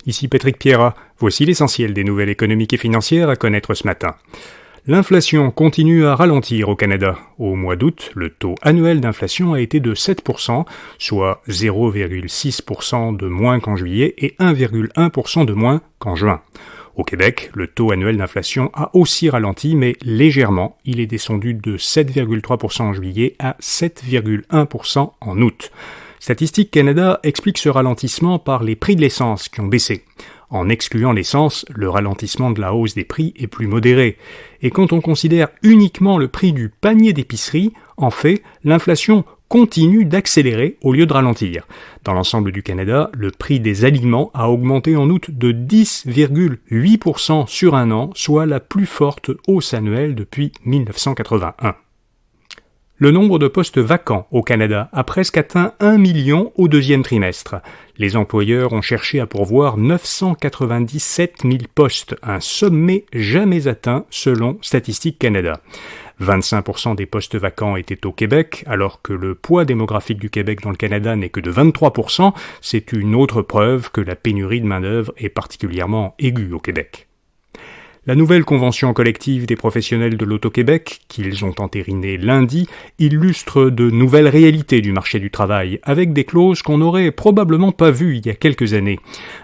ici Patrick Pierrat. Voici l'essentiel des nouvelles économiques et financières à connaître ce matin. L'inflation continue à ralentir au Canada. Au mois d'août, le taux annuel d'inflation a été de 7%, soit 0,6% de moins qu'en juillet et 1,1% de moins qu'en juin. Au Québec, le taux annuel d'inflation a aussi ralenti, mais légèrement. Il est descendu de 7,3% en juillet à 7,1% en août. Statistique Canada explique ce ralentissement par les prix de l'essence qui ont baissé. En excluant l'essence, le ralentissement de la hausse des prix est plus modéré. Et quand on considère uniquement le prix du panier d'épicerie, en fait, l'inflation continue d'accélérer au lieu de ralentir. Dans l'ensemble du Canada, le prix des aliments a augmenté en août de 10,8% sur un an, soit la plus forte hausse annuelle depuis 1981. Le nombre de postes vacants au Canada a presque atteint 1 million au deuxième trimestre. Les employeurs ont cherché à pourvoir 997 000 postes, un sommet jamais atteint selon Statistique Canada. 25% des postes vacants étaient au Québec, alors que le poids démographique du Québec dans le Canada n'est que de 23%. C'est une autre preuve que la pénurie de main-d'œuvre est particulièrement aiguë au Québec. La nouvelle convention collective des professionnels de l'Auto-Québec, qu'ils ont entérinée lundi, illustre de nouvelles réalités du marché du travail, avec des clauses qu'on n'aurait probablement pas vues il y a quelques années.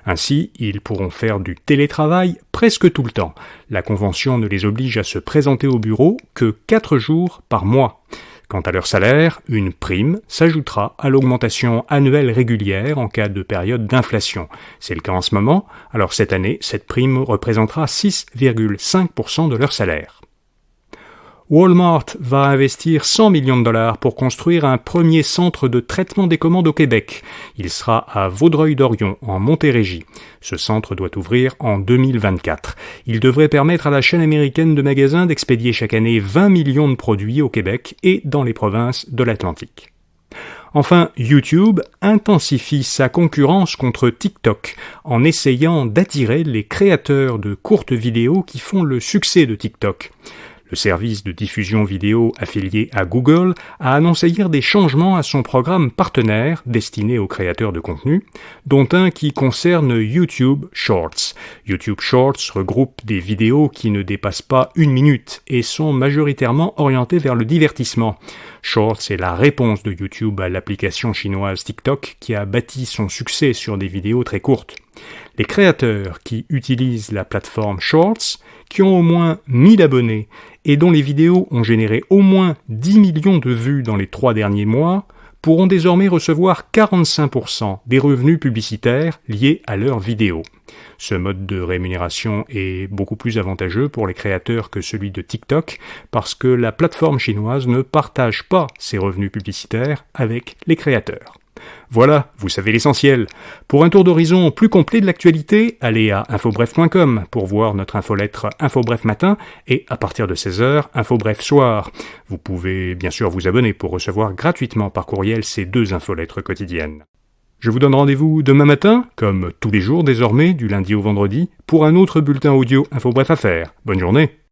Ainsi, ils pourront faire du télétravail presque tout le temps. La convention ne les oblige à se présenter au bureau que 4 jours par mois. Quant à leur salaire, une prime s'ajoutera à l'augmentation annuelle régulière en cas de période d'inflation. C'est le cas en ce moment, alors cette année, cette prime représentera 6,5% de leur salaire. Walmart va investir 100 millions de dollars pour construire un premier centre de traitement des commandes au Québec. Il sera à Vaudreuil-Dorion, en Montérégie. Ce centre doit ouvrir en 2024. Il devrait permettre à la chaîne américaine de magasins d'expédier chaque année 20 millions de produits au Québec et dans les provinces de l'Atlantique. Enfin, YouTube intensifie sa concurrence contre TikTok en essayant d'attirer les créateurs de courtes vidéos qui font le succès de TikTok. Le service de diffusion vidéo affilié à Google a annoncé hier des changements à son programme partenaire destiné aux créateurs de contenu, dont un qui concerne YouTube Shorts. YouTube Shorts regroupe des vidéos qui ne dépassent pas 1 minute et sont majoritairement orientées vers le divertissement. Shorts est la réponse de YouTube à l'application chinoise TikTok qui a bâti son succès sur des vidéos très courtes. Les créateurs qui utilisent la plateforme Shorts, qui ont au moins 1000 abonnés et dont les vidéos ont généré au moins 10 millions de vues dans les 3 derniers mois, pourront désormais recevoir 45% des revenus publicitaires liés à leurs vidéos. Ce mode de rémunération est beaucoup plus avantageux pour les créateurs que celui de TikTok parce que la plateforme chinoise ne partage pas ses revenus publicitaires avec les créateurs. Voilà, vous savez l'essentiel. Pour un tour d'horizon plus complet de l'actualité, allez à infobref.com pour voir notre infolettre Infobref matin et à partir de 16h, Infobref soir. Vous pouvez bien sûr vous abonner pour recevoir gratuitement par courriel ces 2 infolettres quotidiennes. Je vous donne rendez-vous demain matin, comme tous les jours désormais, du lundi au vendredi, pour un autre bulletin audio Infobref à faire. Bonne journée.